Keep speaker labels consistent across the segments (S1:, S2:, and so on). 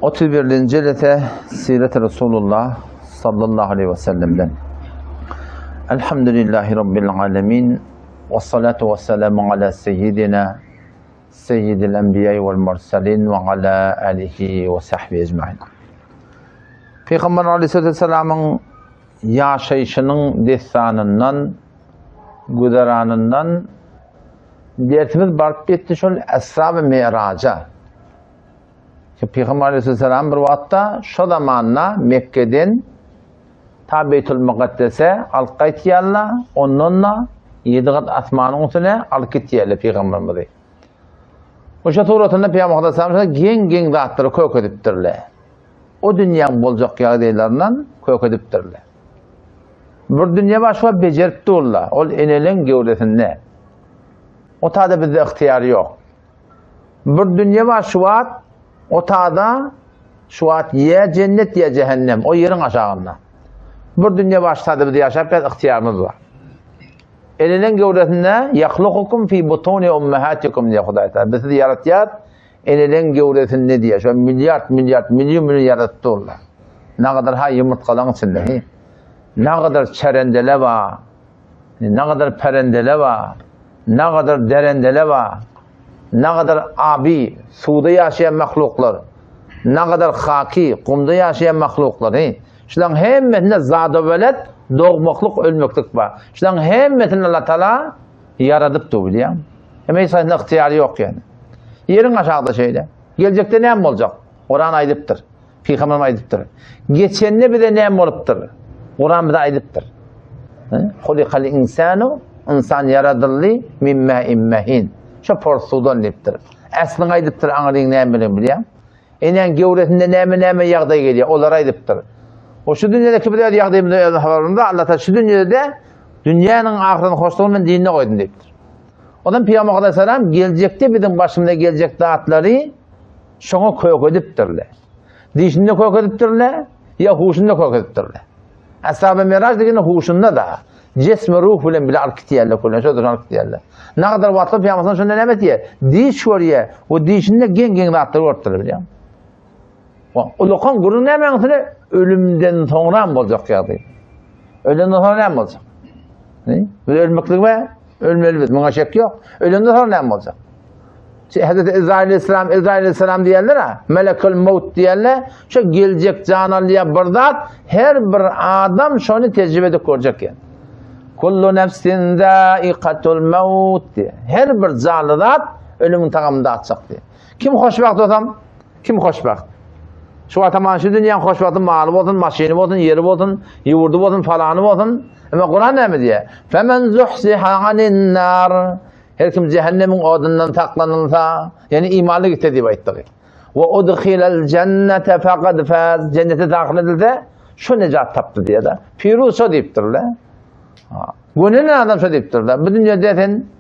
S1: 31. cilete Siret-i Resulullah sallallahu aleyhi ve sellem'den. Elhamdülillahi Rabbil alemin. Ve salatu ve selamu ala seyyidina seyyidil enbiyayı vel mursalin ve ala alihi ve sahbihi ecmaîn. Peygamber aleyhissalatu vesselam'ın yaşayışının destanından, güderanından dertimiz barıp gitti şol Esra ve Mi'raca. Peygamber aleyhisselam bir vakitte şu zamanla Mekke'den ta Beytül Mukaddes'e alıp kaytiyalla, onunla 7 kat asmanın üstüne alıp gitiyalla Peygamberimiz. O şaturatında Peygamber aleyhisselam gen zatları koyuk ediptirle. O dünyanın bolcak yağdaylarından koyuk ediptirle. Bir dünya başka becerip durla. O enelin gevresinde. O taada bizde ihtiyarı yok. Bir dünya var şu an, o taada şu an ya cennet ya cehennem. O yerin aşağında. Bir dünya var şu taada bizde yaşayıp biraz ihtiyarımız var. Enelin gevresinde yaklukukum fi butuni ummahatikum diye Huday Teala. Bizi yaratıyor. Enelin gevresinde diye. Şu an milyon yarattı onlar. Ne kadar ha yumurtkaların içinde. Ne kadar çerendele var, ne kadar perendele var, ne kadar derendele var, ne kadar abi, suda yaşayan mahluklar, ne kadar haki, kumda yaşayan mahluklar. Şunların hemmetinde zat-ı veled, doğmakluk, ölmeklük var. Şunların hemmetinde Allah Teala yaradıp da biliyor. Ama insanın ihtiyarı yok yani. Yerin aşağıda şeyde. Gelecekte ne olacak? Oran aydıptır. Peygamberim aydıptır. Geçenine bir de ne oluptır? Kur'an bir de aydıptır. Hulikal insanu, insan yaradıllı min mâ'in mehin. Şu porsudan deyiptir. Aslını aydıptır, anlayın ne bileyim biliyorum. Enen gevresinde neme yağday geliyor, onlar aydıptır. O şu dünyadaki bir de yağdayım haberinde Allah Teala şu dünyada dünyanın ahiretini hoşluğunun dinine koydun deyiptir. Odan Peygamber Aleyhisselam gelecekte bizim başımda gelecek dağıtları şuna koyuk ediptirler. Dişinde koyuk ediptirler, ya huşunda koyuk ediptirler. Ashab-ı Miraç dediğinde huşunda da cismi ruh bilen bile arkitiyerle kullan. Şöyle arkitiyerle. Ne kadar vatlı Peygamber'den şuna ne diye? Diş var ya. O dişinde gen rahatları ortadır biliyor musun? O lokan gurun ne menasını ölümden sonra mı olacak ya diye. Ölümden sonra ne mi olacak? Ne? Ölmeklik mi? Ölmeli. Buna şek yok. Ölümden sonra ne mi olacak? Hazreti İsrail Aleyhisselam diyorlar ha, melekül mevt diyorlar, şu gelecek canalıya birdat, her bir adam şunu tecrübede görecek yani. Kullu nefsin zâikatul mevt diye. Her bir canlıdat ölümün takamında atacak diye. Kim hoşbaht olsam? Kim hoşbaht? Şu ataman şu dünyanın hoşbahtı malı olsun, maşini olsun, yeri olsun, yurdu olsun, falanı olsun. Ama Kur'an ne mi diye? Femen zuhziha anin nar. Her kim cehennemin odundan taklanılsa, yani imanlı gitti diye ayettiği. Ve udkhilal cennete fekad faz. Cennete dahil edilse, şu necat taptı diye de. Firuz o deyiptir le. Gönüllü adam şu deyiptir le. Bu dünya detin,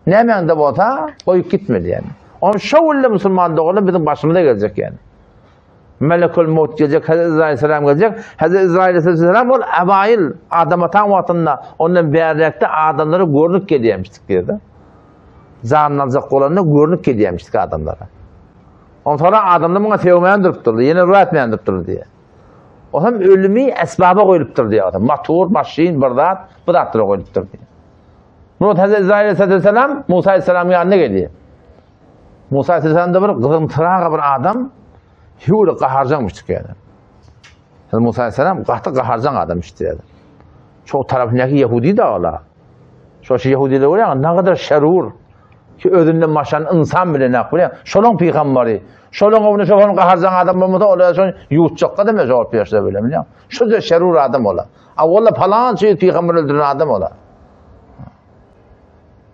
S1: ne mende olsa, koyup gitmedi yani. Ama şöyle Müslüman doğru bizim başımıza gelecek yani. Melekül Mevt gelecek, Hazreti İsrail Aleyhisselam gelecek. Hazreti İsrail Aleyhisselam ol ebail, Adam'a tam vatanında, ondan beğenrekte adamları görünüp geliyormuştuk diye de. Zanlanacak olanını görünüp geliyormuştuk adamlara. Ondan sonra adamlar buna sevmeyen durup durdu, yine ruh etmeyen durup durdu diye. O zaman ölümü esbaba koyulup durdu diye adam. Matur, maşin, birdat, bu da attıra koyulup durdu diye. Bunu Hazreti İsrail Aleyhisselam, Musa Aleyhisselam'ın yanına geliyor. Musa Aleyhisselam'da bir kızımtırağı bir adam, hüyüyle kaharcanmıştık yani. Musa Aleyhisselam katı kaharcan adam işte yani. Çok tarafındaki Yahudi de öyle. Şu Yahudiler var ya, ne kadar şerur. Ki ödünden maşan insan bile ne biliyor? Şolun peygamberi. Şolun onu şoförün kaharcan adam olmadı. Öyle şöyle yuğutacak kadar mı cevap yaşta böyle biliyor musun? Şu da şerur adam ola. Valla falan şey peygamber öldüren adam ola.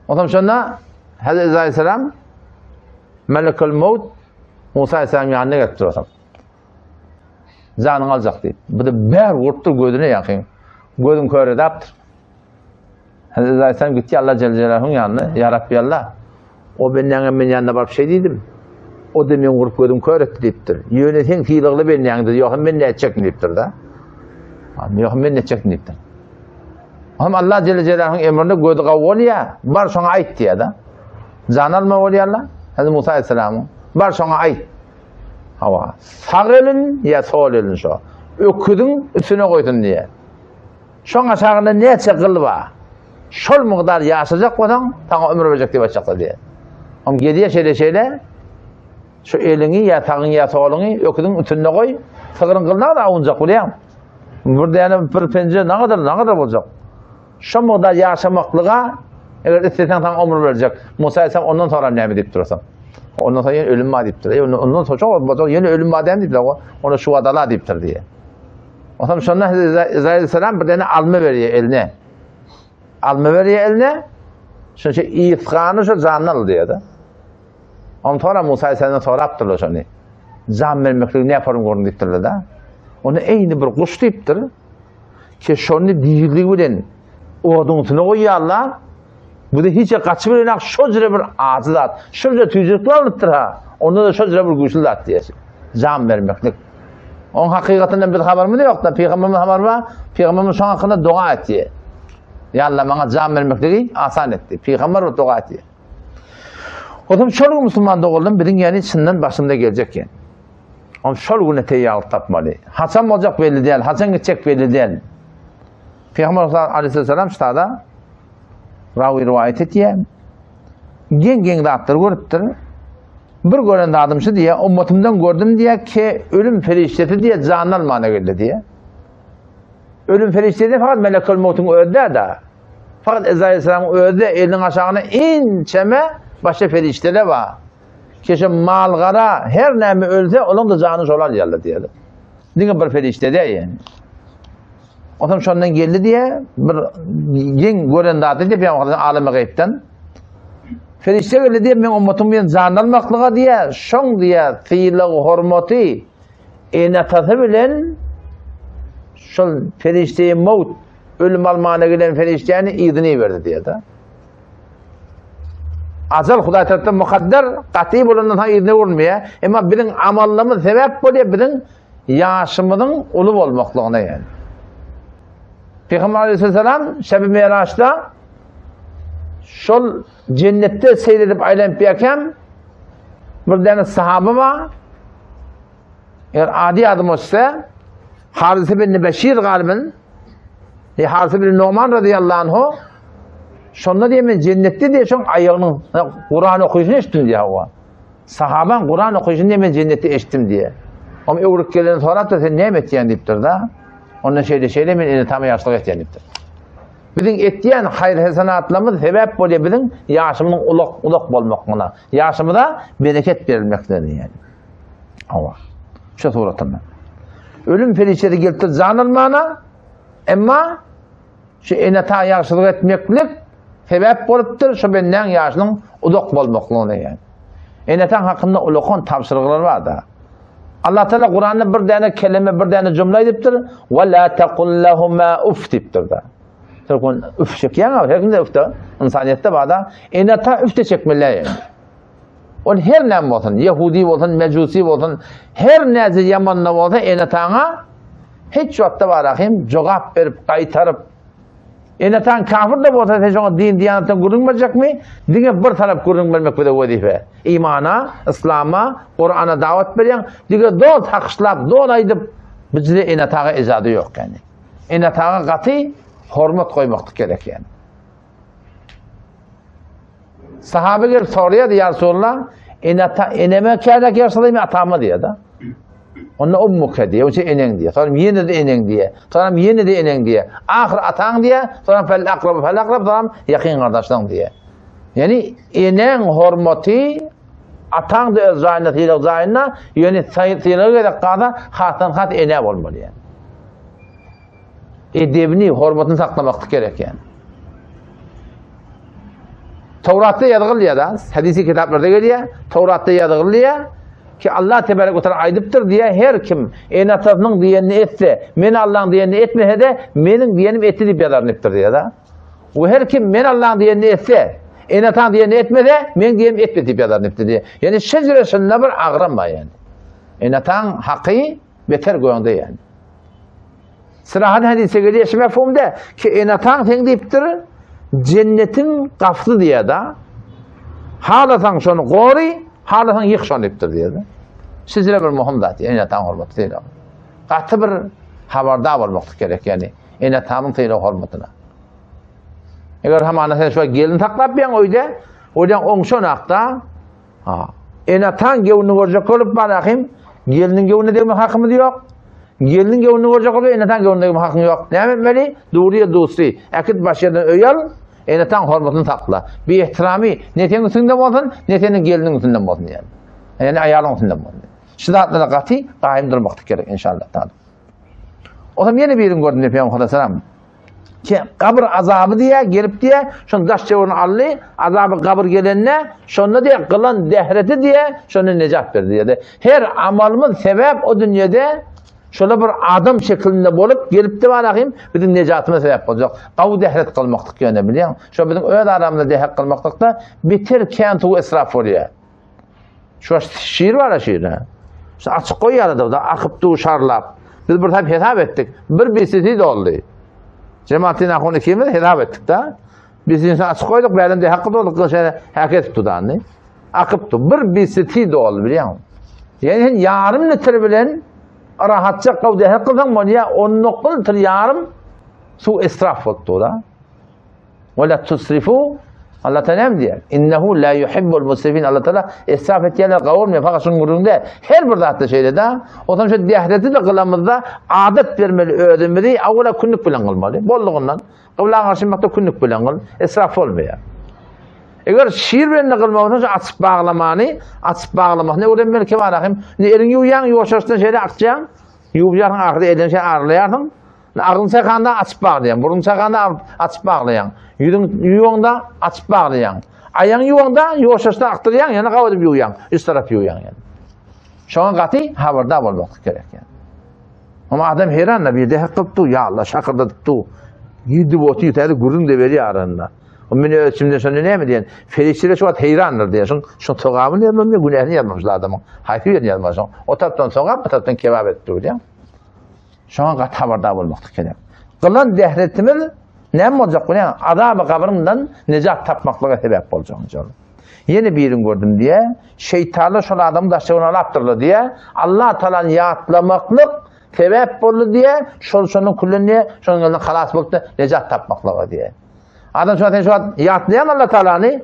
S1: O zaman sonra Hazreti Aleyhisselam Melekül Mevt Musa Aleyhisselam yanına getirdi o zaman. Canını alacak diye. Bu da ber vurttur gözüne yakın. Gözün körü de yaptır. Hazreti Aleyhisselam gitti Allah Celle Celaluhu'nun yanına. Ya Rabbi Allah. O benim yanına varıp şey dedim. O da ben vurup gözüm kör etti deyiptir. Yönetin fiilikli benim yanında. Yok ben ne edecektim deyiptir da. Yok ben ne edecektim deyiptir. Ama Allah Celle Celaluhu'nun emrinde gözü kavul ya. Var sana ait diye da. Can alma ol ya Allah. Hazreti Musa Aleyhisselam'ın. Var sana ait. Hava. Sağ elin ya sol elin şu. Öküdün üstüne koydun diye. Şoňa sağında näçe gyl bar. Şol mugdar ýaşajak bolan taňa ömür berjek diýip açykdy diye. Am gediýe şeýle şu elini ya tagyň ya soluny öküdün üstüne koy. Sığırın kılına da avunacak bolýar. Burada yani bir pence ne kadar bolacak. Şu mugdar ýaşamaklyga eger isteseň taň ömür berjek. Musa Aleyhisselam ondan sonra näme diýip durasan? Ondan sonra yine ölüm var deyiptir. Ondan sonra çok yine ölüm var deyiptir. Ona şu adala deyiptir diye. O zaman sonra İsrail Aleyhisselam bir tane alma veriyor eline. Alma veriyor eline. Çünkü ifkanı şu canlı diyor da. Ondan sonra Musa Aleyhisselam'dan sonra yaptırlar şunu. Can vermekle ne yaparım görün deyiptirler da. Onu eyni bir kuş deyiptir. Ki şunu diyildiği bilen oğudun üstüne koyuyorlar. Bu da hiç kaçı bir şöyle bir ağzılat, şöyle tüycükler alıptır ha. Onda da şöyle bir güçlülat diye. Can vermeklik. Onun hakikatinden bir haber mi de yok da Peygamber'in haber var. Peygamber'in şu hakkında dua etti. Ya Allah bana can vermekliği asan etti. Peygamber o dua etti. O zaman şöyle Müslüman doğuldum. Birin yani içinden başında gelecek yani. Onun şöyle güne teyyarlı tapmalı. Hasan olacak belli değil. Hasan gidecek belli değil. Peygamber Aleyhisselam ştada ravi rivayet etiye. Gen dağıttır görüptür. Bir gören adamşı diye, ummatimden gördüm diye ki ölüm feriştesi diye canlı almana geldi diye. Ölüm feriştesi fakat melekül mevtun öldü da. Fakat İsrail Aleyhisselam öldü, elinin aşağına inçeme başka ferişteler var. Kişi malgara her neymi ölse onun da canı solar geldi diye. Dine bir ferişte de yani. O zaman şundan geldi diye bir gen gören dağıttı diye bir aleme gayipten. Ferişte geldi diye ben ummatimden canlı almaklığa diye şun diye fiili hürmeti enatası bilen şol ferişteye mevt ölüm almana gelen ferişteyeni izni verdi diye de. Azal Huday tarafından mukadder kat'i bolandan ha izni vermiyor. Ama bizim amallımız sebep oluyor bizim yaşımızın ulu olmaklığına yani. Peygamber Aleyhisselam Şebi Meraç'ta şol cennette seyredip aylanıp yakem bir tane sahabe var. Eğer adi adım olsa Haris bin Beşir galibin Haris bin Numan radıyallahu anhu şonda diye ben cennette diye şon ayağının Kur'an okuyuşunu eşittim diye hava. Sahaben Kur'an okuyuşunu diye ben cennette eşittim diye. Ama övrük gelen sonra da sen ne ettiyen deyiptir da. Ondan şeyle ben tam yaşlık ettiyen deyiptir. Bizim ettiyen hayır hesanatlarımız sebep oluyor bizim yaşımının ulak olmakına. Yaşımıda bereket verilmekleri yani. Allah. Şu suratından. Ölüm ferişleri geltir canılmana ama şu enata yaşlılık etmeklik sebep oluptur şu benden yaşının ulak olmaklığına yani. Enatan hakkında ulakon tavsırıklar var da. Allah Teala Kur'an'da bir tane kelime, bir tane cümle ediptir. وَلَا تَقُلْ لَهُمَا اُفْ deyiptir da. Türkün üf çekiyen ama her gün de üfte. İnsaniyette bağda. Enata üfte çekmeler yani. O her ne olsun, Yahudi olsun, Mecusi olsun, her nezi yamanla olsa enatana hiç vakitte var rahim, cevap verip, kaytarıp. Enatan kafir de olsa sen din diyaneten görünmeyecek mi? Dine bir taraf görünmemek bir de vazife. İmana, İslam'a, Kur'an'a davet veriyen, dine doğal takışlap, doğal aydıp, bizde enatana izadı yok yani. Enatana katı, hürmet koymak gerek yani. Sahabe gelip soruyor ya Resulullah, eneme kâdek yarsalayım atama diye da. Onunla ummuke diye, o şey enen diye. Sonra yine de enen diye. Sonra yine de enen diye. Ahir atan diye, sonra fel akrab, sonra yakın kardeşler diye. Yani enen hürmeti atan da özayına, tiyilek zayına, yani tiyilek edek kadar hatan hat ene olmalı yani. Edebini, hürmetini saklamak gerek yani. Tevrat'ta yazılıyor da, hadisi kitaplarda geliyor, Tevrat'ta yazılıyor ki Allah Tebarek ve Teala aydıptır diye her kim enatasının diyenini etse, men Allah'ın diyenini etmese de menin diyenim etti deyip yazarınıptır diye da. O her kim men Allah'ın diyenini etse, enatan diyenini etmese, men diyenim etme deyip yazarınıptır diye. Yani şeceresinde bir ağrama yani. Enatan hakkı beter goyanda yani. Sırahat hadise geliyor şu mefhumda ki enatan sen deyiptir, cennetin kaflı diye da halatan şunu gori, halatan yık şunu deyiptir diye da. Sizlere bir muhim zat, enetan hormatı değil. Katı bir habardar olmak gerek yani. Enetanın teyli hormatına. Eğer hamana sen şöyle gelin taklap ben oydan onşon akta enetan gevini görecek olup bırakayım. Gelinin gevini deme hakkımız yok. Gelinin gevini görecek olup enetan gevini deme hakkım yok. Ne yapmalı? Doğruya dostri. Akit başlarından öyal, enetan hormatını takla. Bir ihtirami ne senin üstünden olsun, ne senin gelinin üstünden olsun yani. Yani ayağının üstünden olsun. Şidatla da katı, kaim durmak gerek inşallah. O zaman yeni bir yerin gördüm de Peygamber Aleyhisselam. Ki kabir azabı diye gelip diye şunu daş çevirini allı azabı kabir gelenine şunu diye kılan dehreti diye şunu necat verdi diye de her amalımız sebep o dünyada şöyle bir adam şeklinde bulup gelip de bakayım bizim necatımıza sebep olacak. Kavu dehret kılmaktık yani biliyor musun? Şu bizim öyle aramda dehret kılmaktık da bitir kentu israf oluyor. Şu şiir var ya şiir. İşte açık koyuyor da akıptı şarlap. Biz burada hesap ettik. Bir bisiti de oldu. Cemaatin akını kimdir? Hesap ettik da. Biz insan açık koyduk, benim de hakkı olduk, hareket tutandı. Akıptı. Bir bisiti de oldu biliyor musun? Yani yarım litre bilen rahatça kavde hakkıdan mı diye 10 litre yarım su israf oldu da. Ve la tusrifu Allah Teala ne diyor? İnnehu la yuhibbul musrifin. Allah Teala israf etkiyerler kavurmuyor. Fakat şunun gururunda her bir dağıtta şeyde de o zaman şu diyahreti de kılamızda adet vermeli öğrenmeli. Avula künnük bilen kılmalı. Bolluğundan. Kıvlan karşımakta künnük bilen kıl. İsraf olmuyor. Eğer şiir bilen kılmamışsa açıp bağlamanı, açıp bağlamak. Ne öğrenmeli ki var akım? Ne elin yuyan yuvaşırsın şeyde akçayan. Yuvaşırsın akıda elin şey ağırlayarsın. Ağzın sakanda açıp bağlayan. Burun sakanda açıp bağlayan. Yuvanda açıp bağlayan. Ayağın yuvanda yuvaşırsın aktırayan. Yani kavadip yuyan. Üst taraf yuyan yani. Şu an katı haberdar olmak gerek yani. Ama adam heyranla bir de kıptı. Ya Allah şakırdadıktı. Yedi botu yutaydı gurun da veriyor arasında. O beni ölçümde sonra ne mi diyen? Felişçiyle şu an heyrandır diyorsun. Şu toğamını yazmamış, günahını yazmamışlar adamın. Hayfı yazmamışlar. O taraftan soğan, bu taraftan kebap etti diyor. Şu an katı haberdar olmak gerek. Kılan dehretimiz ne mi olacak bu ne? Azab-ı kabrimden necat tapmaklığa sebep olacak inşallah. Yeni bir yerin gördüm diye, şeytanla şöyle adamı da şuna laptırlı diye, Allah Teala'nı yatlamaklık sebep oldu diye, şunun kullanıya, şunun yolundan halas buldu, necat tapmaklığa diye. Adam şu an yatlayan Allah Teala'nı,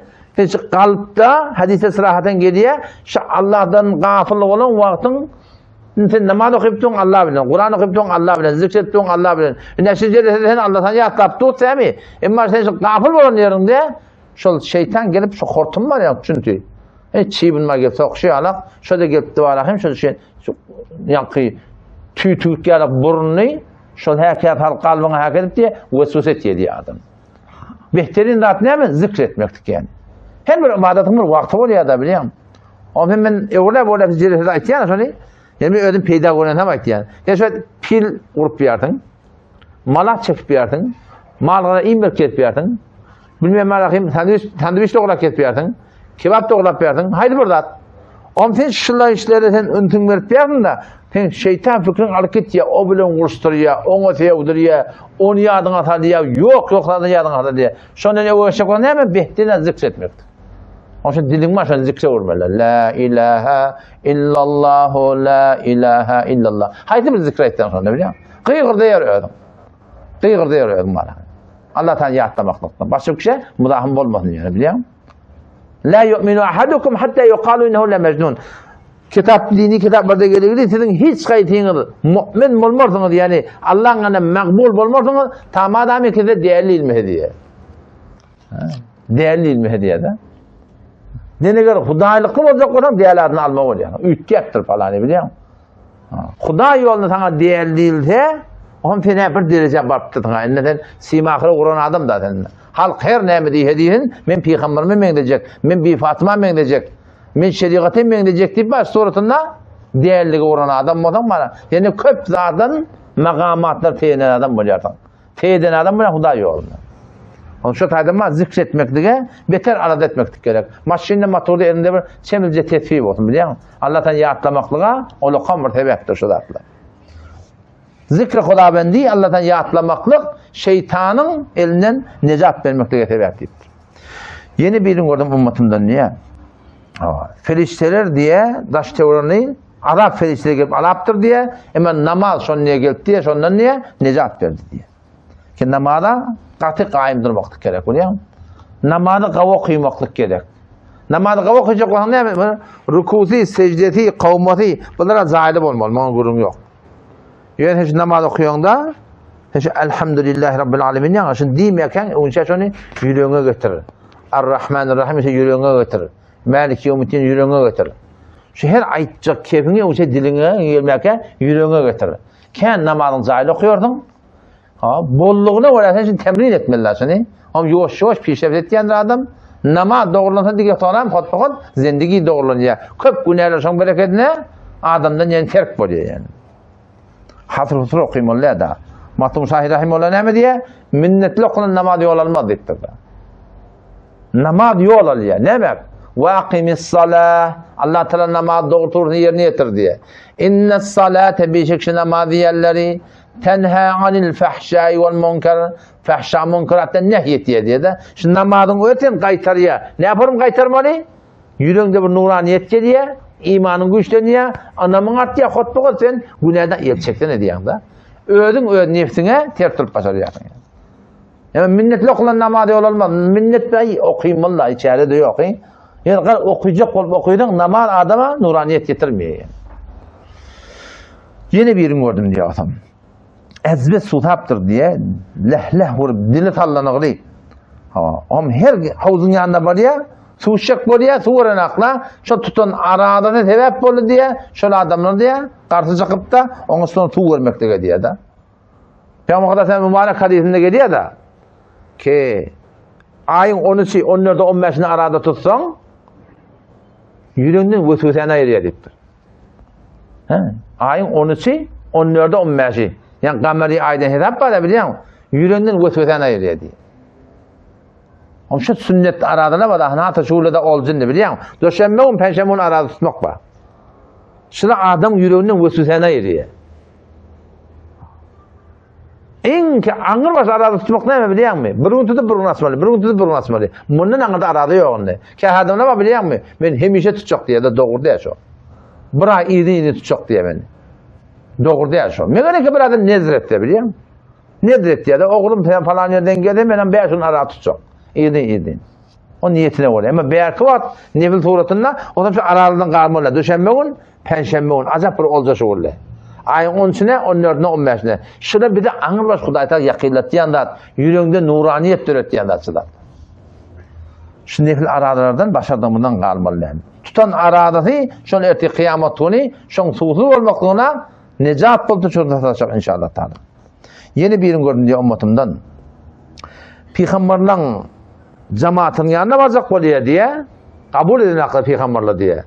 S1: kalpte hadise sırahaten geliyor, Allah'tan gafırlık olan vaktin, sen namaz okuyup Allah bilen, Kur'an okuyup Allah bilen, zikretip Allah bilen. Neticede sen Allah'tan yatlap tut sen mi? Ama sen gafil olan yerinde şu şeytan gelip şu hortum var ya çünkü. Hiç şey bulma gelip sokuşuyor Allah. Şöyle gelip duvarayım şu şey yankı tüy gelip burnunu şu hakikat kalbine hakikat diye vesvese ediyor adam. Behterin zat ne mi? Zikretmektik yani. Her bir ibadetin bir vakti oluyor da biliyor musun? O hemen öyle bir cirehede aytiyan şöyle yani ödüm peyda koyan hem aytiyan. Ya şöyle pil kurup biyardın. Malak çekip biyardın. Malgana imbir ketip biyardın. Bilmem malakayım sandviç doğrulak ketip biyardın. Kebap doğrulak biyardın. Haydi burada. Om sen şunla işlere sen öntün verip biyardın da sen şeytan fikrin alıp git ya o bilen kuruşturuyor, onu sevdiriyor, onu yadın atar diye yok yadın atar diye. Sonra ne uğraşacak olan hemen behdine zikretmektir. Onun için dilin başına zikre vurmalı. La ilahe illallahu, la ilahe illallah. Haydi bir zikre ettikten sonra biliyor musun? Kıyıkırda yer ödüm. Kıyıkırda yer ödüm bana. Allah'tan yatlamaklıktan. Başka bir şey mudahım olmasın yani biliyor musun? La yu'minu ahadukum hatta yuqalu innehu la mecnun. Dini kitaplarda geliyor. Sizin hiç kayıtınız mümin olmazsınız yani Allah'ın makbul olmazsınız. Tam adamı ki de değerli ilmi hediye. Değerli ilmi hediye de. Dene göre Hudaylık olacak olan değerlerini almak oluyor. Üttektir falan biliyor musun? Huday yolunda sana değerli değilse onun sene bir derece barıptı. Enneden simakırı kuran adam da seninle. Halk her ne diye hediyesin, men peygamberime men edecek, men bir Fatıma men edecek, men şeriatime men edecek deyip baş suratında değerli kuran adam adam bana. Yani köp zaten makamatlar teyiden adam bulayarsın. Teyiden adam bula Huday yolunda. Onun şu taydama zikretmek diye beter arad etmek gerek. Maşinle motoru elinde bir çemilce tetfib olsun biliyor musun? Allah'tan yatlamaklığa onu kamır sebeptir şu zatlar. Zikri Hudabendi Allah'tan yatlamaklık şeytanın elinden necat vermekle sebeptir. Yeni birini gördüm ümmetimden niye? Ferişteler diye daş teorini Arap ferişleri gelip alaptır diye, hemen namaz şon niye gelip diye, şondan niye necat verdi diye. Ki namazda katı kaim durmaklık gerek. Namazda kava kıymaklık gerek. Namazda kava kıyacak olan ne? Rukusi, secdeti, kavmati, bunlara zahilip olmalı. Bana gurum yok. Yani hiç namaz okuyanda, hiç elhamdülillahi rabbil alemin ya, şimdi demeyken, onun için onu yüreğine götürür. Ar-Rahmanir-Rahim ise yüreğine götürür. Malik Yevmiddin yüreğine götürür. Şu her aytacak keyfini, onun için diline gelmeyken yüreğine götürür. Kendi namazın zahil okuyordun, bolluğuna uğraysan şimdi temrin etmeliler seni. Ama yavaş yavaş pişirip ettiğin adam, namaz doğrulansa diye tutanam, hotpakot, zindagi doğrulanıyor. Köp günahlar son bereketine, adamdan yani terk oluyor yani. Hatır okuymalı da. Matum Şahi Rahimullah ne diye? Minnetli okunan namaz yol almaz deyip de. Namaz yol alıyor. Ne demek? Vakimis salah. Allah Teala namaz doğrultusunu yerine getir diye. İnnes salate bir şekilde namaz yerleri tenha anil fahşai vel munkar. Fahşa munkarattan nehyet diye de. Şimdi namazın öten kaytarıyor. Ne yaparım kaytarmalı? Yüreğinde bir nuraniyet geliyor. İmanın güçleniyor. Anamın arttıya hotluğa sen günahdan yetecekten ne diyorsun da? Ödün nefsine tertip başaracaksın. Yani minnetle okulan namaz yol olmaz. Minnet bey okuyayım vallahi içeride de yok. Yani okuyacak olup okuydun namaz adama nuraniyet getirmiyor yani. Yeni bir yerim gördüm diye adam. Ezbet sutaptır diye lehleh vurup dili tallanıqlı. Ama her havuzun yanında var ya su şık var ya su oranakla şu tutun arada da sebep oldu diye şöyle adamlar diye karşı çıkıp da onun sonra su vermekte diye da. Peygamber sen mübarek hadisinde geliyor da ki ayın 13'ü 14'ü 15'ini arada tutsan yüreğinden vesvesene ayırıyor deyiptir. Ayın 13'ü 14'ü 15'i yani kameri aydan hesap var da biliyor musun? Yüreğinden vesvesene ayırıyor diye. Ama şu sünnet arada ne var da hanata şuurda olacağını biliyor musun? Döşenme gün penşembe gün arada tutmak var. Şuna adam yüreğinden vesvesene ayırıyor. En ki anır arada tutmak ne biliyor musun? Bir gün tutup bir gün asmalı, bir gün tutup bir gün asmalı. Bunun anında arada yok onda. Ki adam ne var biliyor musun? Ben hemişe tutacak diye de doğru diye şu. Bir ay iyi tutacak diye ben. Doğru diye şu. Ne kadar ki bir adam nezret diye biliyor musun? Nezret diye de oğlum falan yerden geldi, benim 5 gün arada tutacak. İyi. O niyetine oluyor. Ama belki var, nefil suratında, o da şu aralığından kalmalı. Düşenme gün, penşenme gün. Acayip bir olacak şu oluyor. Ayın 13'üne, 14'üne, 15'üne. Şuna bir de anır baş Kuday'ta yakillet diyanlar, yüreğinde nuraniyet döret diyanlar çılar. Şu nefil aralardan başardığımdan kalmalı yani. Tutan aradatı, şunu erti kıyametini, şunu susuz olmaklığına necat buldu şurada satacak inşallah Teala. Yeni birini gördüm diye ummatimden. Peygamberlerin cemaatinin yanına varacak oluyor diye, kabul edin aklı peygamberle diye.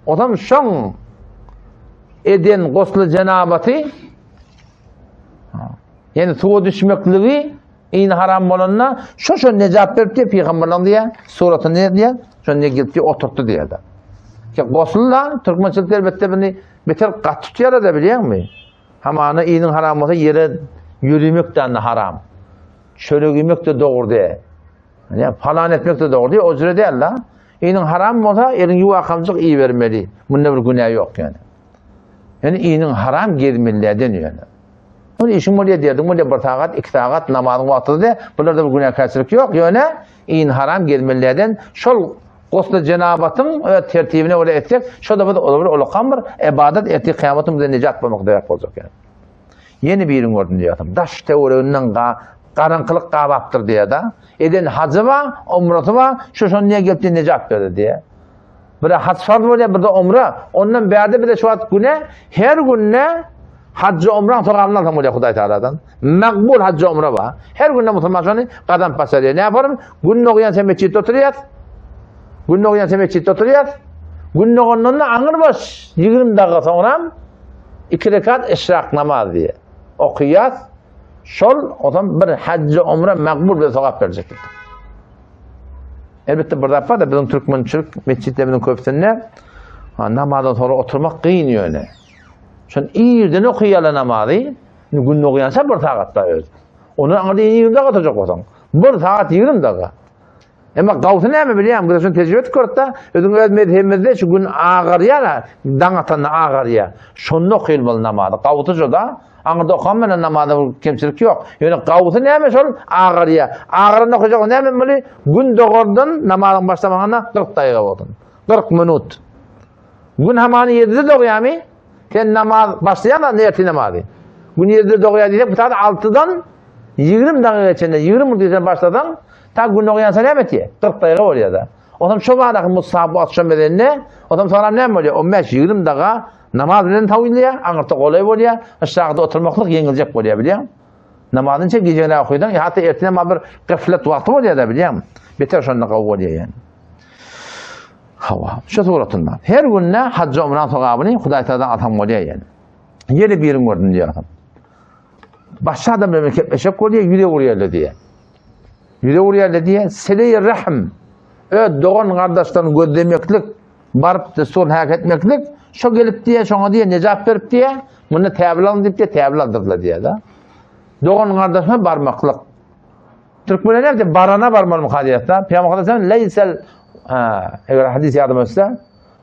S1: O zaman şun eden goslu cenabeti, yani suya düşmekliği, in haram olanına, şu necat verip diye peygamberlerin diye, suratı ne diye, şu ne gelip diye oturttu diye de. Ki goslulla, Türkmençilik elbette beni beter kat tutuyor da biliyor musun? Ama inin haram olsa yere yürümekten de haram. Şöyle giymek de doğru değil. Yani falan etmek de doğru değil. O cüre değil la. İyinin haram olsa elin yuva kamcık iyi vermeli. Bunda bir günah yok yani. Yani iyinin haram girmeliye deniyor yani. Onu işin buraya derdim. Buraya bir takat, 2 takat namazın vakti de bunlarda bir günah karşılık yok. Yani iyinin haram girmeliyeden şol goslu cenabatın tertibine öyle edecek. Şol da olur olukamır. İbadet ettiği kıyametin bize necat bulmak demek olacak yani. Yeni bir yerin gördüm diyor. Daş teoriyinden karanlık kavaptır diye de. Eden hacı var, umrası var, şu niye geldi necat verdi diye. Bir de hac farz var ya, bir de umra. Ondan beri bir de şu at güne, her günne haccı umra soğanlar tam oluyor Huday Teala'dan. Makbul haccı umra var. Her günne Müslümanların kadam pasarıyor. Ne yaparım? Günne okuyan sen meçhit oturuyor. Günne okuyan sen meçhit oturuyor. Günne okuyanla anır baş. 20 dakika sonra 2 rekat işrak namaz diye. Okuyat. Şol, o zaman bir haccı umre makbul bir sevap verecektir. Elbette burada yapar da bizim Türkmençilik mescitlerinin köftesinde namazdan sonra oturmak kıyın yöne. Şun iyiden okuyalı namazı, günlük okuyansa 1 saatte öz. Onu anında 20 dakika atacak olsan. 1 saat 20 dakika. Ama qawty näme bilýän? Bu şunu tecrübe etdik da, özüň öz medhebimizde şu gün ağarýar, daň atanna ağarýar. Şonu okyl bol namazy. Qawty joda, aňyrda okan menen namazyda kemçilik ýok. Ýöne qawty näme şol ağarýar. Ağarynda okujak näme bili? Gün dogordan namazyň başlamagana 40 daýga boldy. 40 minut. Gün hamany 7-de dogýarmy? Sen namaz başlaýan nerti namazy. Gün 7-de dogýar diýsek, bu taýda 6-dan 20 dagyga geçende 20 minutdan başladan ta gün okuyansa ne metiye? 40 dakiga oluyor da. O zaman şu bağdaki musabı akşam bedenine, o zaman sonra ne oluyor? 15-20 dakika namaz bilen taviliyor, anırta kolay oluyor, aşağıda oturmaklık yenilecek oluyor biliyor musun? Namazın için geceleri okuyordun, hatta ertene bir gıflet vakti oluyor da biliyor musun? Beter şundan kavga oluyor yani. Hava, şu suratından. Her gün ne? Haccı umran sokağını Huday Teala'dan atam oluyor yani. Yeni bir yerin gördüm diyor adam. Başka adam memleketleşip oluyor, yüre vuruyor diye. Yüre vuruyor diye, sele-i rahm, doğan kardeşlerini gözlemeklik, barıp da sol hak etmeklik, şu gelip diye, şuna diye, necap verip diye, bunu tevil alın deyip diye, tevil aldırdılar diye da. Doğan kardeşine barmaklık. Türkmenler ne yaptı? Barana barmalı muhadiyatta. Peygamber Aleyhisselam, leysel, eğer hadis yardım etse,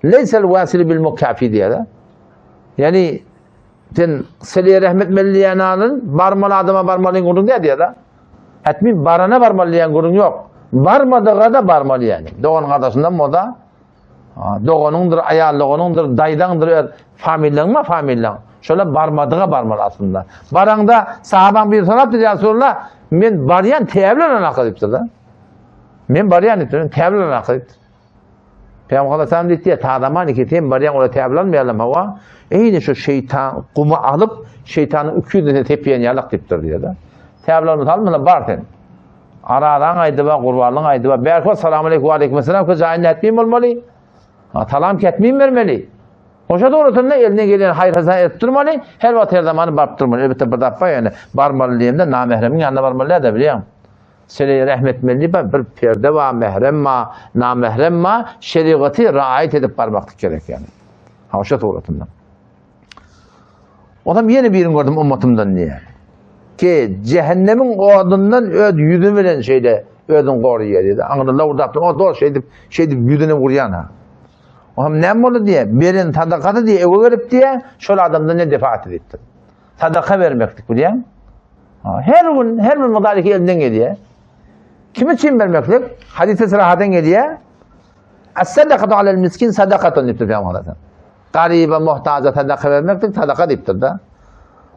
S1: leysel vasili bil mukafi diye da. Yani, sen sele-i rahmet melliyeni alın, barmalı adama barmalıyın kurun diye da. Etmin barana barmalıyan gurun yok. Barmadığa da barmalı yani. Doğan kardeşinden o da doğanındır, ayarlığınındır, daydandır, familyan mı familyan. Şöyle barmadığa barmalı aslında. Baranda sahaban bir sanat dedi Resulullah, men barayan tevlen akıl ettir da. Men barayan ettir, tevlen akıl ettir. Peygamber Aleyhisselam dedi ya, tadaman iki barayan öyle tevlenmeyelim hava. Eyni şu şeytan, kumu alıp şeytanın üküdüne tepiyen yalak diptir diye da. Tevlanı talmına barten. Aradan aydıba, kurbanlığın aydıba. Belki selamun aleyküm ve aleykümselam ki zayin etmeyeyim olmalı. Talam ketmeyeyim vermeli. Hoşa doğrultusunda eline gelen hayır hazan ettirmeli. Her vakit her zamanı barptırmalı. Elbette bir defa yani barmalı diyeyim de namehremin yanında barmalı da biliyorum. Sele-i rahmetmeli bir perde var, mehrem var, namehrem var. Şeriatı riayet edip barmaklık gerek yani. Hoşa doğrultusunda. O zaman yeni birini gördüm ummatımdan niye? Ki cehennemin odundan öd yüzü bilen şeyde ödün koruyor dedi. Anadolu'da orada o doğru şeydi yüzüne vuruyan ha. O hem ne oldu diye birin sadakatı diye eve verip diye şöyle adamdan ne defaat etti. Sadaka vermektik biliyor musun? Her gün müdareki elinden geliyor. Kim için vermektik? Hadis-i sırahaten geliyor. Es-sadakatu alel miskin sadakatun deyiptir Peygamber Aleyhisselam. Garibe muhtaca sadaka vermektik, sadaka deyiptir da.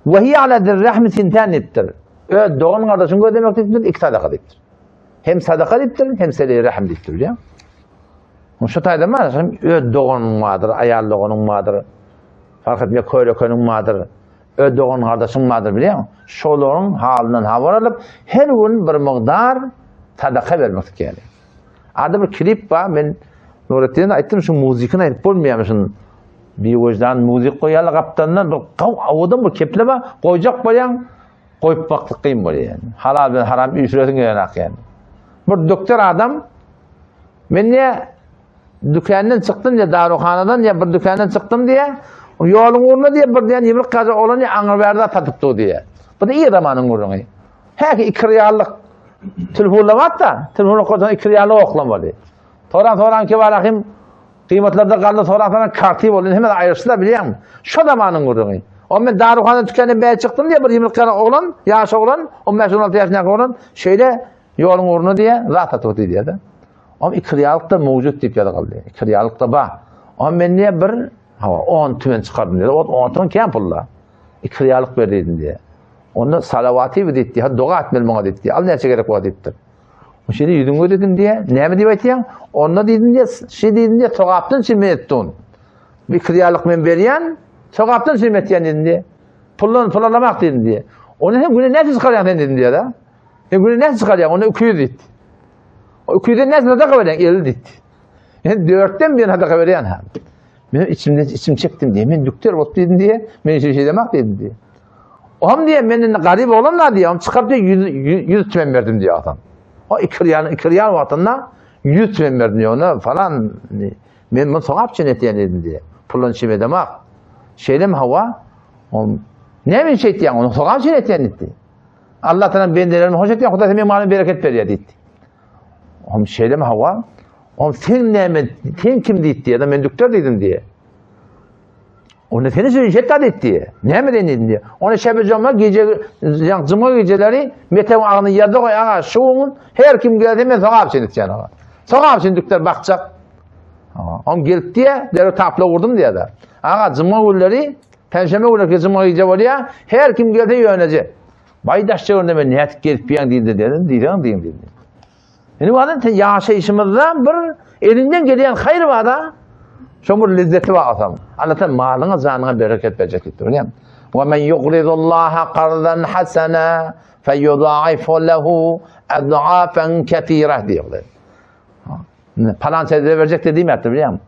S1: Ve hiye ala dirrahmi sinten ettir. Doğan kardeşin ödemektir, iki sadaka deyiptir. Hem sadaka deyiptir, hem sele-i rahim deyiptir biliyor musun? Şu tayda mı? Doğanın vardır, ayarlığının vardır. Fark etmiyor, köylükünün vardır. Doğan kardeşin vardır biliyor musun? Şoların halinden havar alıp, her gün bir miqdar sadaka vermektik yani. Arada bir klip var, ben Nurettin'e ayttim, şu müzikini ayıp bulmayamışsın. Bir vecdan müzik koyalı kaptanlar bir avudan bir kepleme koyacak bayan koyup baktık kıyım böyle yani. Halal ve haram bir süresin gelenek yani. Bir doktor adam ben niye dükkandan çıktım diye darukhaneden ya bir dükkandan çıktım diye yolun uğruna diye bir diyen yemlik kaza olan ya Angarver'de tatıptı diye. Bu da iyi zamanın uğruna. Her iki riyallık telefonla var da telefonla koyduğun iki riyallık oklamalı. Toran ki var akım kıymetlarda kaldı sonra kartı oldu. Hemen ayrıştılar biliyor musun? Şu zamanın uğruna. O ben darukhaneden dükkandan beri çıktım diye bir yemlik kaza olan, yaş olan, 15-16 yaşındaki olan şeyle yolun uğruna diye rahat atıptı diye de. Ama ikriyalık da mevcut deyip yadı kaldı. İkriyalık da var. Ama ben niye bir 10 tümen çıkardım diye. 10 tümen kim pulla? İkriyalık verdiydin diye. Onu salavati bir deyip diye. Dua etmeli bana deyip diye. Al neyse gerek var deyip diye. O şeyde yüzünü dedin diye. Ne mi deyip diye? Onunla dedin diye. Şey dedin diye. Sokaptın şimdi ettin. Bir ikriyalık men veriyen. Sokaptın şimdi ettiyen dedin diye. Pullalamak dedin diye. Onu hem güne ne çıkaryan dedin diye da. Hem güne ne çıkaryan? Onu öküyü deyip. O köyden ne sadaka veren? 50 dit. Yani 4'ten bir sadaka veren ha. Ben içim çektim diye. Ben doktor ot dedim diye. Ben şey demek dedim diye. O ham diye benden garip olan da diye. Çıkart diye 100 tümen verdim diye adam. O ikriyan vatanına 100 tümen verdim diye ona falan. Ben bunu sokap cennet dedim diye. Pulun içime demek. Şeyle mi hava? Ne min şey diye onu sokap cennet diye. Allah Teala bendelerimi hoş ettiğin Huda Teala malum bereket veriyor dedi. Oğlum şeyle mi hava? Oğlum sen kim deyip diye, da ben doktor dedim diye. Onu seni söyleyecek dedi diye. Ne mi denedin diye. Onu şebecama gece, cuma geceleri metev ağını yerde koy ağa şuğun, her kim geldi ben sana hapsini diyeceğim ağa. Sana hapsini doktor bakacak. Oğlum gelip diye, deri tapla vurdum diye de. Ağa cuma günleri, Perşembe günleri cuma gece var ya, her kim geldi yönecek. Baydaşça önde ben niyet gelip bir yan değildi dedim, diyeyim. Yani bu adam yaşayışımızdan bir elinden gelen hayır var da, şomur lezzeti var adam. Allah'tan malına, canına bereket verecektir. وَمَنْ يُقْرِضُ اللّٰهَ قَرْضًا حَسَنًا فَيُضَاعِفُ لَهُ اَضْعَافًا كَثِيرًا diyor. Falan şeyleri verecek dediğim yaptı biliyor musun?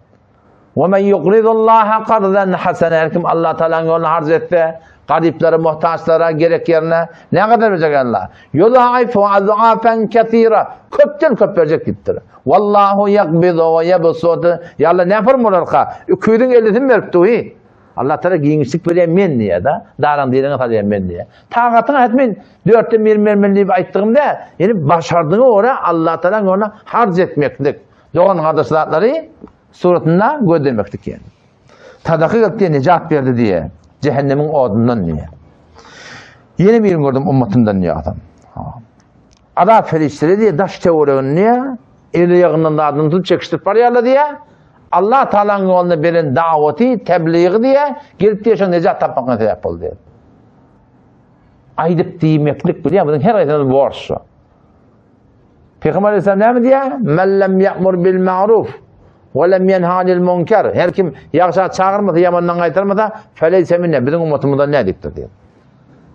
S1: وَمَنْ يُقْرِضُ اللّٰهَ قَرْضًا حَسَنًا her kim Allah Teala'nın yolunu harc etti, gariplere, muhtaçlara, gerek yerine ne kadar verecek Allah? يُضَاعِفُ اَضْعَافًا كَثِيرًا köpten köp verecek gittir. Vallahu yakbidu ve yebsutu. Ya Allah ne yaparım olarka? Küydün elletin verip tuhi. Allah Teala giyinçlik böyle men diye da. Daran diyeline tadı men diye. Tağatına etmeyin. 4'te mermermenliği ayttığımda yani başardığını oraya Allah Teala'nın ona harc etmektik. Doğan kardeşleri suratında göstermektik yani. Tadakı gelip diye necat verdi diye. Cehennemin odundan diye. Yeni bir gördüm ümmetimden diye adam. Ada ferişleri diye daş teoreğin diye eli yağından da adını tutup çekiştirip var ya diye Allah Teala'nın yoluna veren daveti, tebliği diye gelip diye şu necat tapmakına sebep oldu diye. Aydıp diyemeklik bu diye bunun her ayetinde borç. Peygamber Aleyhisselam ne mi diye? Men lem ya'mur bil ma'ruf ve lem yenhanil munkar. Her kim yaxşı çağırmasa, yamandan qaytarmasa feleyse minne. Bizim ümmetimizden ne diktir diye.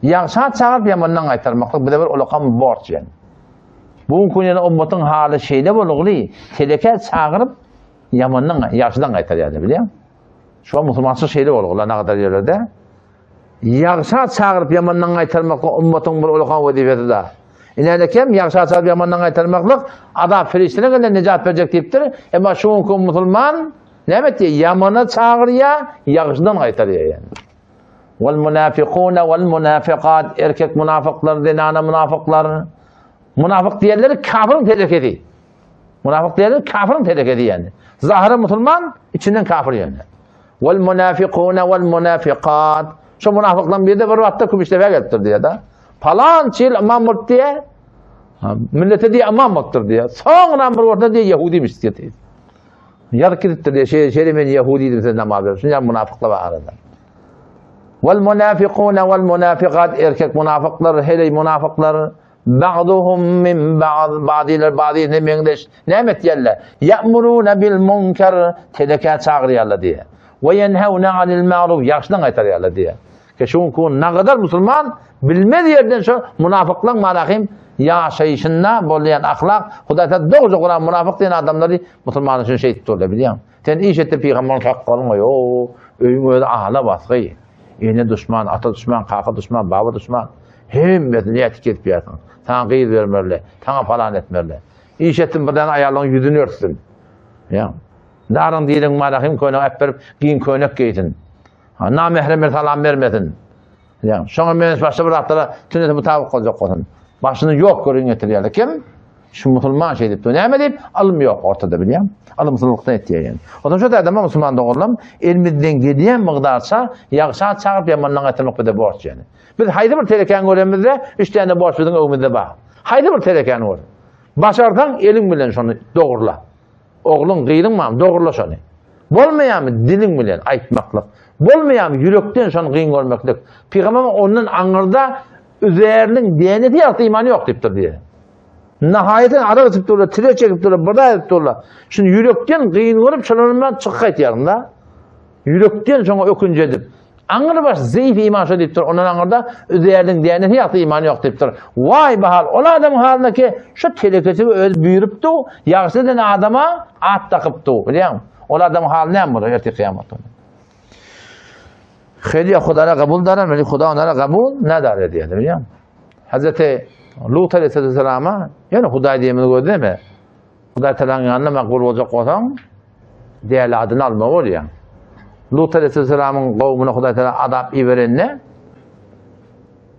S1: Yaxşı çağırıp yamandan qaytarmaklık bu da bir ulakan borç yani. Bugün künyenin ümmetin hali şeyde buluğlu, teleke çağırıp yamandan, yaxşıdan qaytar yani biliyor musun? Şu an musulmansız şeyde buluğlu, ne kadar yerlerde. Yaxşı çağırıp yamandan qaytarmaklık ümmetin bir ulakan vazifeti de. İnelekem yaxşı çağırıp yamandan qaytarmaklık adam Filistin'e kadar necat verecek deyiptir. Ama şu an musulman ne demek diye yamanı çağırıyor, yaxşıdan qaytarıyor yani. Vel munafikune vel munafikat erkek münafıklar, dinana münafıklar. Münafık diğerleri kafirin tehlikeli. Münafık diğerleri kafirin tehlikeli yani. Zahiri Müslüman, içinden kafir yani. Vel munafikune vel munafikat. Şu münafıkların bir de bir vatta kübüştefe geliptir diye de. Falan çil amamurt diye. Millete diye amamurttur diye. Sonra bir orta diye Yahudiymiş diye. Yarık gidiptir diye. Şeyde ben Yahudiydim senden haber. Şimdi münafıkla var arada. Vel munafikune vel munafikat erkek münafıklar, hele münafıklar ba'duhum min ba'diler ba'diyle mendeş nemet yalla ya'muruna bil munkar teleka çağırıyorlar diye ve yenhevna anil ma'ruf yaxşıdan qaytarıyorlar diye. Ki şu kun ne kadar Müslüman bilmedi yerden şu münafıklar malahim yaşayışında bolayan ahlak Hudayta doğru Kur'an münafık diyen adamları Müslüman için şey tutuyorlar biliyor musun? Sen iş etti peygamberin hakkını yo öyün öyle ahla baskı. Yine düşman, ata düşman, kaka düşman, baba düşman. Hem niyet etiket bir yakın. Sana gıyır vermerle, sana falan etmerle. İş ettin birden ayarlığın yüzünü örtsün. Ya. Darın değilin malahim koyuna hep verip giyin koynak giydin. Namehremer salam vermedin. Ya. Sonra menes başta bıraktılar, tüneti mutabık olacak olsun. Başını yok görün getiriyorlar. Kim? Şu Müslüman şey deyip, ne deyip, alım yok ortada biliyor musun? Alım Müslümanlıktan ettiği yani. O zaman şu da adama Müslüman da oğlum, elmizden gediyen mıqdarsa, yaxşa çağırıp yamandan getirmek bir de borç yani. Biz haydi bir teleken göremizde, 3 tane borç bizim evimizde bak. Haydi bir teleken gör. Başardan elin bilen şunu doğrula. Oğlun kıydın mı? Doğrula şunu. Bolmayan mı? Dilin bilen aytmaklık. Bolmayan mı? Yürekten şunu kıyın görmeklik. Peygamber onun anırda üzerinin diyaneti yaktı imanı yok deyiptir diye. Nihayeten ara atıp durla, tire çekip durla, burada atıp durla. Şimdi yürekten kıyın görüp şunlarından çıkayt yarında. Yürekten sonra ökünce edip. Anır baş zayıf iman şu deyiptir. Onun anırda üzerinin diyaneti yaktı imanı yok deyiptir. Vay bahal. O adamın halindeki şu telekesi öz büyürüptü. Yaxşı eden adama at takıptı. Biliyor musun? O adamın hali ne mi? Erti kıyamet onu. Kheliye Khuda'na kabul darar. Veli Khuda onlara kabul ne darar diye. Biliyor musun? Hazreti Lut Aleyhisselam'a yani Huday diyemini gördü değil mi? Huday Teala'nın yanına makbul olacak olsan değerli adını alma olur ya. Lut Aleyhisselam'ın kavmine Huday Teala adap verenine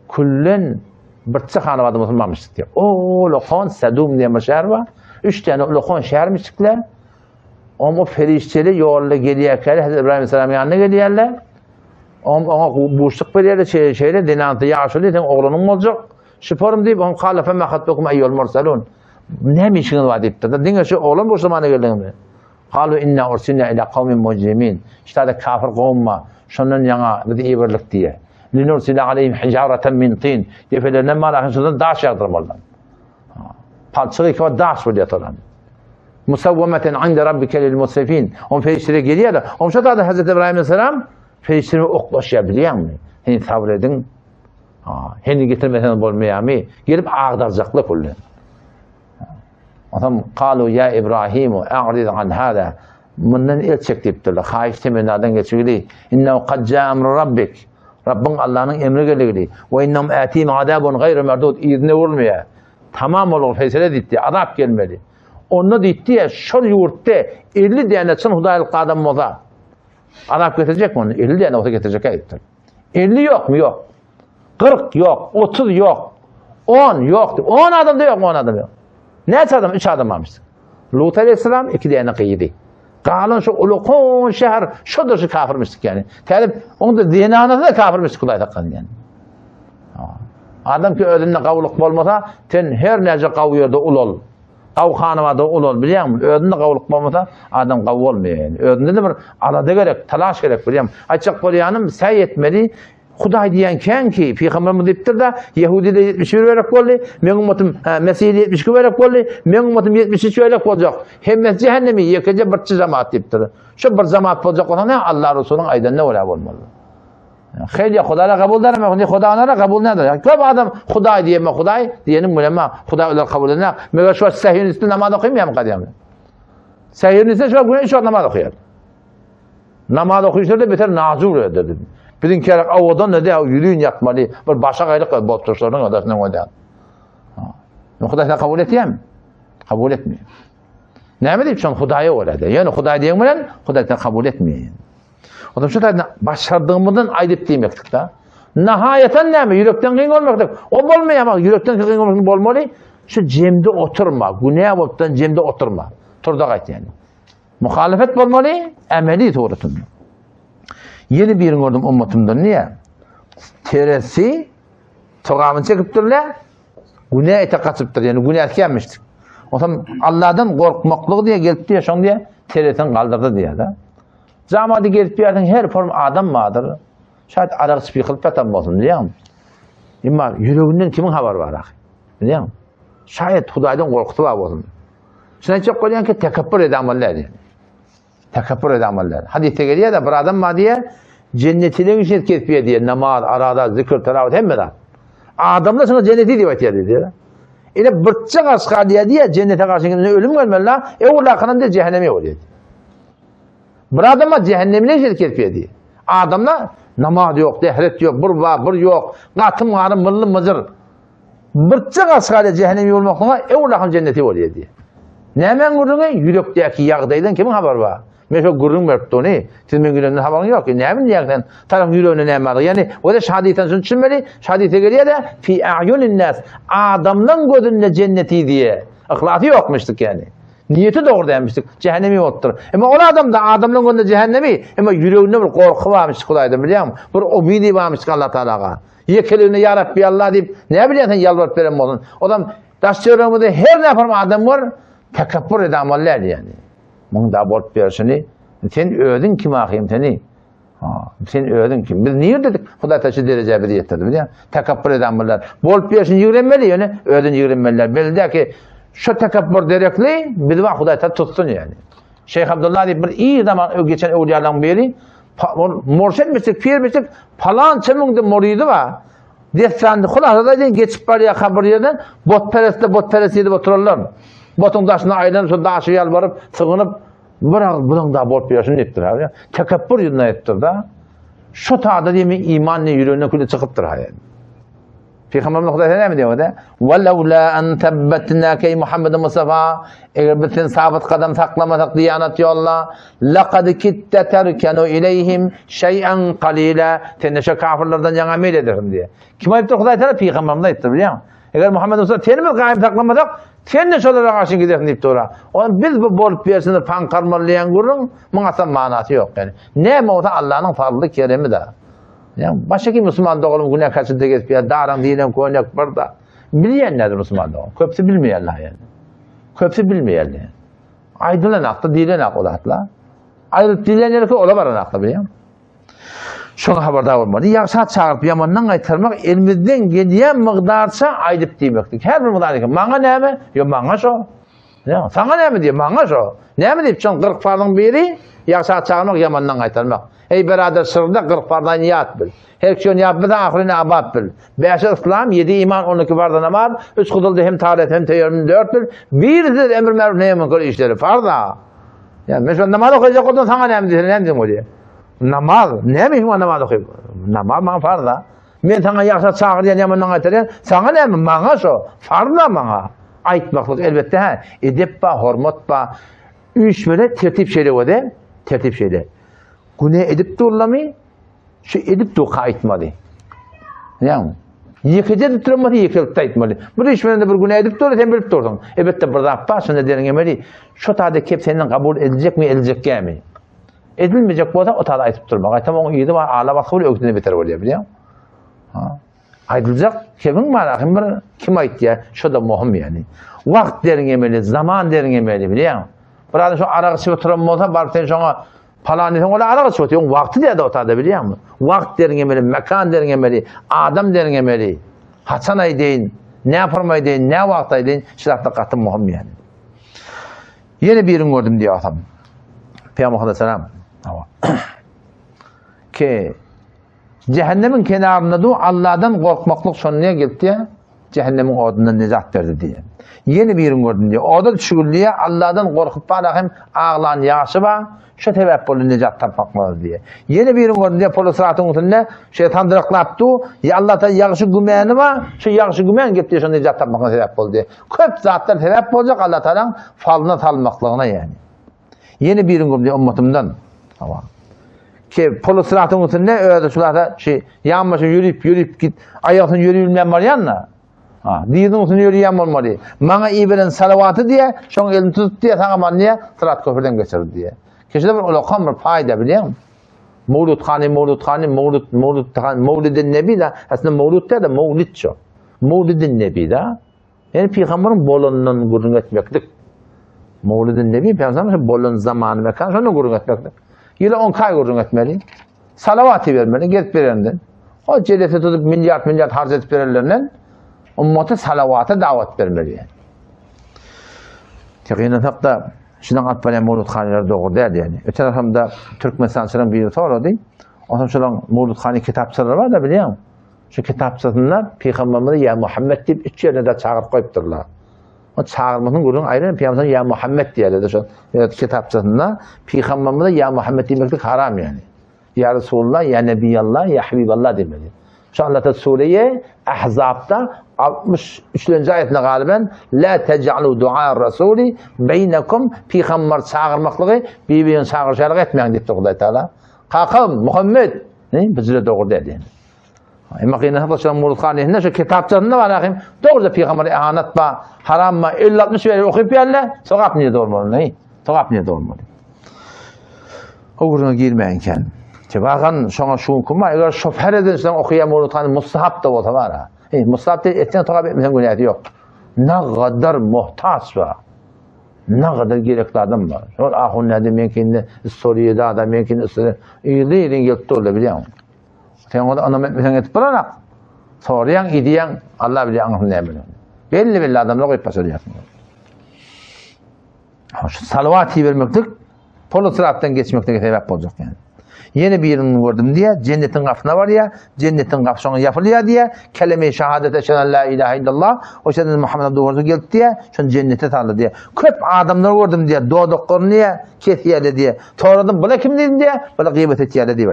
S1: kullen bir tık hanım adı Müslümanmıştık diyor. Ooo Lokan Sedum diye bir şehir var. 3 tane ulukon şehirmiştikler. O ferişteli yolla geliyerken Hazreti İbrahim Aleyhisselam yanına geliyerler. Ona boşluk veriyorlar şeyle dinantı yaşlı diye oğlunun olacak. Şüpherim deyip on kalafe mehatbekum eyyul mursalun. Ne mişiniz var deyip de. Dinle şu oğlum bu zamana geldin mi? Kalu inna ursilna ila kavmin mujrimin. İşte de kafir kavma. Şunun yana dedi iberlik diye. Linursila aleyhim hicareten min tin. Defelerine malakın şundan daş yağdırmalılar. Palçığı ki o daş böyle yatalan. Musavvameten inde rabbike lil musrifin. On feriştere geliyor da. On şu da Hazreti İbrahim Aleyhisselam ferişteri oklaşabiliyor mu? Hani sabredin. Hani getirmesen olmuyor mu? Gelip ağdaracaklar kullu. Adam kalu ya İbrahimu a'rid an hada. Bundan el çektirdiler. Hayş temennadan geçiyor. İnnehu kad ca'a emru rabbik. Rabbin Allah'ın emri geldi. Ve innehum atihim azabun gayru merdud. İzne vurmuyor. Tamam olur fesele ditti. Azap gelmeli. Onu ditti ya şu yurtta 50 denetin hudaylık adam olsa. Azap getirecek mi onu? 50 tane olsa getirecek ayıptır. 50 yok mu? Yok. 40 yok. 30 yok. 10 yok. 10 adam da yok. 10 adam yok. Ne adam? 3 adam almıştı. Lut Aleyhisselam 2 tane kıydı. Kalın şu ulukun şehir şudur şu kafirmiştik yani. Telip onu da dinanada da kafirmiştik Kuday takkan yani. Adam ki ödünde kavuluk olmasa ten her nece kavuyordu ulol. Kav hanımada ulol biliyor musun? Ödünde kavuluk olmasa adam kavu olmuyor yani. Ödünde de bir arada gerek, talaş gerek biliyor musun? Açık Kur'an'ım say etmeli. Huday diyen ken ki Peygamberimiz deyiptir da Yahudi de 71 verip oldu. Men ummatim Mesih'i 72 verip oldu. Men ummatim 73 verip olacak. Hem cehennemi yekece bir cemaat deyiptir. Şu bir cemaat olacak olan ne Allah Resulü'nün aydan ne olab olmalı. Xeyli Xudayla kabul eder mi? Xuday onlara kabul nedir? Yani köp adam Xuday diyeme Xuday diyenin bulema Xuday onlar kabul eder. Mega şu sehirin üstünde namaz okuyayım mı kadıyam? Sehirin üstünde şu gün şu namaz okuyar. Namaz okuyuşlar da beter nazur eder. Bizim kerek avadan ne de yürüyün yatmalı. Bir başa gaylık bolup turşlarının odasından oynayan. Xuday kabul etiyem mi? Kabul etmiyor. Ne mi deyip şu Xuday'a öyle. Yani Xuday diyen bilen Xuday'dan kabul etmiyor. Adam şu da başardığımızdan ayıp demektik da. Nihayeten ne mi? Yürekten kıyın olmaktık. O olmuyor ama yürekten kıyın olmaktık olmalı. Şu cemde oturma. Güneye boptan cemde oturma. Turda gayet yani. Muhalefet olmalı. Emeli doğrultun. Yeni bir gördüm ummatimden. Niye? Teresi toğamını çekiptirler. Güneye ete kaçıptır. Yani güneye etkiyenmiştik. O zaman Allah'dan korkmaklığı diye gelip diye şun diye teresini kaldırdı diye de. Zamada gelip bir yerden her form adam vardır. Şayet arası bir kılıp yatan olsun biliyor musun? Ama yüreğinden kimin haber var? Biliyor musun? Şayet Huday'dan korkutu var olsun. Şuna çok koyan ki tekabbür edemeler yani. Tekabbür edemeler. Hadiste geliyor da bir adam var diye cennetiyle işit kesbiye diye namaz, arada, zikir, teravet hem de. Adam da sana cenneti diye diyor. Ele bırtçak asgar diye cennete karşı ölüm gelmeli. O lakanın da cehenneme oluyor. Bir adama cehennemine şirket ediyor. Adamda namaz yok, dehret yok, bir yok, katım varım, mırlı mızır. Bırtçak asgari cehennemi olmakla evlakın cenneti oluyor diye. Ne hemen gurrunu? Yürekteki yağdaydan kimin haber var? Mesela gurrun verip de ne? Sizin günlerinde haberin yok ki. Ne hemen yağdan? Taraf yüreğine ne hemen? Yani o da şahadiyeten şunu düşünmeli. Şahadiyete geliyor da fi a'yunin nas. Adamdan gözünde cenneti diye. Ihlatı yokmuştuk yani. Niyeti doğru demiştik. Cehennemi yoktur. Ama o adam da adamın önünde cehennemi ama yüreğinde bir korku varmış Kuday'da biliyor musun? Bir umidi varmış Allah Teala'ya. Yekelini ya Rabbi Allah deyip ne biliyorsun yalvarıp verem olun. Adam taşçılarımızda her ne yaparım adam var tekabbür edemeler yani. Bunu da bolup versini. Sen ödün kim akıyım seni? Sen ödün kim? Biz niye dedik? Kuday taşı derece bir yetirdi biliyor musun? Tekabbür edemeler. Bolup versin yığrenmeli yani. Ödün yığrenmeliler. Belli ki şu tekabbür direkli bir de Kuday taşı tutsun yani. Şeyh Abdullah deyip bir iyi zaman geçen evliyaların biri morşet mistik, pir mistik falan çemungda moriydi var. Desandi kulağında da geçip bariye kabiriyeden bot perestiydi otururlar. Botun daşına aylanıp şu daşı yalvarıp sığınıp bırak bunun da bot piyaşını ettir abi. Tekabbür yüzüne ettir da. Şu taada değil mi imanla yüreğine külü çıkıptır hayal. Peygamberimiz Kuday'da ne diyor da? وَلَوْلَا أَنْ تَبَّتْنَاكَ Muhammed Mustafa eğer bütün sabit kadem saklamasak diyanet yolla لَقَدْ كِتَّ تَرْكَنُوا اِلَيْهِمْ شَيْئًا قَلِيلًا Tenneşe kafirlerden yana amel ederim diye. Kim ayıptır Kuday'da? Peygamberimiz ayıptır biliyor musun? Eğer Muhammed Mustafa tenimiz gayem saklamasak Sen de şolara karşı gidersin deyip tora. Biz bu bolup bersini pankarmallayan gurun, muňa manasy yok yani. Ne olsa Allah'ın fazlı keremi de. Yani başka kim Müslüman doğulum güne kaçıda geçip daran diyen konak burada. Bilýänler Müslüman doğum. Köpsi bilmeýärler yani. Köpsi bilmeýärler. Aýdylan akda dilen akolatla. Aýryp dilenler ki ola baran akda bilýän. Şoňa habardar bolmaly. Ýagşat çağırıp yamandan gaýtarmak elimizden gelýän mygdarça aýdyp diýmekdik. Her bir mygdar diýip, maňa näme? Yo maňa şo. Ya, saňa näme diýip, maňa şo. Näme diýip, çoň 40 farzyň biri ýagşat çağırmak yamandan gaýtarmak. Ey berader sırda 40 fardan niyat bil. Her kişi niyat bilse ahirine abad bil. 5 İslam, 7 iman, 12 fardan namaz, 3 kuduldu hem taharet hem teyyarım 4 bil. Bir de emir meruf neye münkar işleri farda. Yani mesela namaz okuyacak oldun sana ne emdir, ne emdir o diye. Namaz, ne miyim o namaz okuyup? Namaz bana farda. Men sana yaksa çağır diyen yamandan aytırıyan, sana ne mi? Bana so. Farda bana. Aytmaklık elbette ha. Edep ba, hormat ba. Üç böyle tertip şeyle o de. Tertip şeyle. Güne edip durlamı, şu edip dur kayıtmalı. Yani yıkıcı durmadı, yıkılıp da etmeli. Bu işmeden de bir güne edip dur, sen bilip durdun. Elbette burada yapasın ne derin emeli. Şu tadı kep senden kabul edilecek mi, edilecek mi? Edilmeyecek bu da o tadı aytıp durmak. Aytam onu iyiydi var, ağla bakı bile öktüne biter oluyor biliyor musun? Aydılacak, kimin var, kim ait ya? Şu da muhim yani. Vakt derin emeli, zaman derin emeli biliyor musun? Burada şu arası oturan olsa, barıp sen şuna falan neden ola arası oturuyor. Vakti diye de otada biliyor musun? Vakt derin emeli, mekan derin emeli, adam derin emeli. Hasan aydeyin, ne yaparmayı deyin, ne vakt aydeyin, şilakta katın muhim yani. Yeni birini gördüm diyor adam. Peygamber Aleyhisselam. Ki cehennemin kenarında da Allah'tan korkmaklık sonuna geldi diye cehennemin odundan necat verdi diye. Yeni birini gördüm diyor. Orada düşürülüye Allah'tan korkup bana hem ağlan yaşı var. Şu tebep bolu necat tapmakmalı diye. Yeni birini gördüm diye polis rahatın üstünde şeytan dıraklaptı. Ya Allah'tan yağışı gümeğini var. Şu yağışı gümeğini gitti şu necat tapmakına sebep oldu diye. Köp zatlar sebep olacak Allah'tan falına talmaklığına yani. Yeni birini gördüm diye ummatımdan. Tamam. Ki polis rahatın üstünde öyle şurada yanmasın yürüyüp git. Ayakın yürüyülmeyen var yanına. Dinin üstünde yürüyen olmalı. Bana iyi veren salavatı diye, şunu elini tutup diye sana bana niye sırat köprüden geçirdi diye. Kişide bir olakam bir fayda biliyor musun? Mevlid-i Nebi de, aslında Mevlid de Mevlid çok. Mevlid-i Nebi de, yani Peygamber'in bolonundan gurun etmektik. Mevlid-i Nebi, Peygamber'in bolon zamanı mekan, şunu gurun etmektik. Yine 10 kay gurun etmeli. Salavatı vermeli, gelip verenden. O cedeti tutup milyar harc edip verenlerinden, ummata salavata davet vermeli yani. Tekinen hatta şundan atpalen Mevlud Khaniler doğru değil yani. Öte tarafımda Türkmenistan'ın bir soru değil. Ondan sonra Mevlud Khani kitapçıları var da biliyor musun? Şu kitapçılar Peygamber'e ya Muhammed deyip 3 yerine de çağırıp koyupturlar. O çağırmanın gurun ayrı Peygamber'e ya Muhammed diye de şu kitapçılar Peygamber'e ya Muhammed demek haram yani. Ya Resulullah, ya Nebiyallah, ya Habiballah demeli. Şu anda Suriye Ahzab'da 63. ayetine galiben la tec'alu du'a rasuli beynekum Peygamber çağırmaklığı birbirine çağırışarak etmeyin deyip Allah Teala. Kalkın Muhammed bizle doğru dedi. Ama yine hatta Mevlud Khani'nin şu kitapçılarında var akım doğru da Peygamber'e ihanet ba haram mı 50-60 veri okuyup yerler sokak niye doğurmalı ne? Sokak niye doğurmalı? O guruna girmeyinken bakın şuna şu kuma eğer şoför edinsen okuyan Mevlud Khani mustahap da olsa var ha. Mustahap değil etken takip etmesen günahı yok. Ne kadar muhtaç var. Ne kadar gerekli adam var. Şu ahun ne demekinde Suriye'de adam demekinde iyiliğin gelip orada biliyor musun? Sen orada anam etmesen etip bırak. Soruyan, idiyen Allah biliyor anlamı ne biliyor. Belli adamlar koyup basıyorsun. Salavatı vermektik, polis rahattan geçmekten sebep olacak yani. Yeni bir yerini gördüm diye, cennetin kapısına var ya, cennetin kapısına yapılıyor diye, kelime-i şehadet eşhedü la ilahe illallah, o şeyden Muhammed doğrusu geldi diye, şunu cennete tanıdı diye. Köp adamlar gördüm diye, doğduklarını diye, kesiyeli diye, toradım, buna kim dedim diye, buna gıybet etiyeli diye.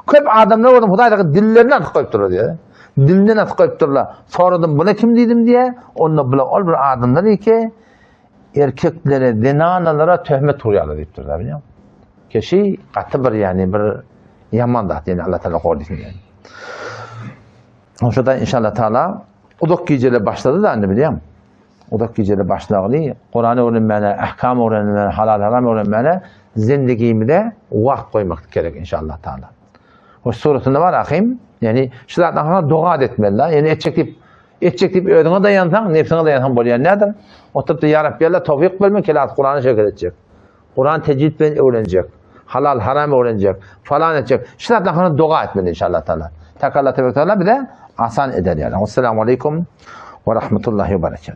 S1: Köp adamlar gördüm, Huday'daki dillerini atık koyup durur diye. Dilinden atık koyup dururlar. Soradım, buna kim dedim diye, onunla bula ol bir adamlar diye ki, erkeklere, denanalara töhmet uğrayalar deyip dururlar biliyor musun? Kişi katı bir yani bir yaman da yani Allah Teala korusun yani. O şurada inşallah Teala uduk geceyle başladı da anne biliyor musun? O da geceli başlağılı. Kur'an'ı öğrenmene, ahkam öğrenmene, halal haram öğrenmene, zindagimizde vaqt koymak gerek inşallah Teala. O suretinde var akım. Yani şiratdan sonra dua etmeliler. Yani etçek deyip ödüne dayansan, nefsine dayansan boluyor. Nedir? Oturup da Ya Rabbi Allah tevfik verme ki Kur'an'ı şeker edecek. Kur'an tecvid öğrenecek. Halal haram öğrenecek. Falan edecek. Şiratdan sonra dua etmeli inşallah Teala. Allah Teala bir de asan eder yani. Esselamu Aleyküm ve Rahmetullahi ve Berekatuhu.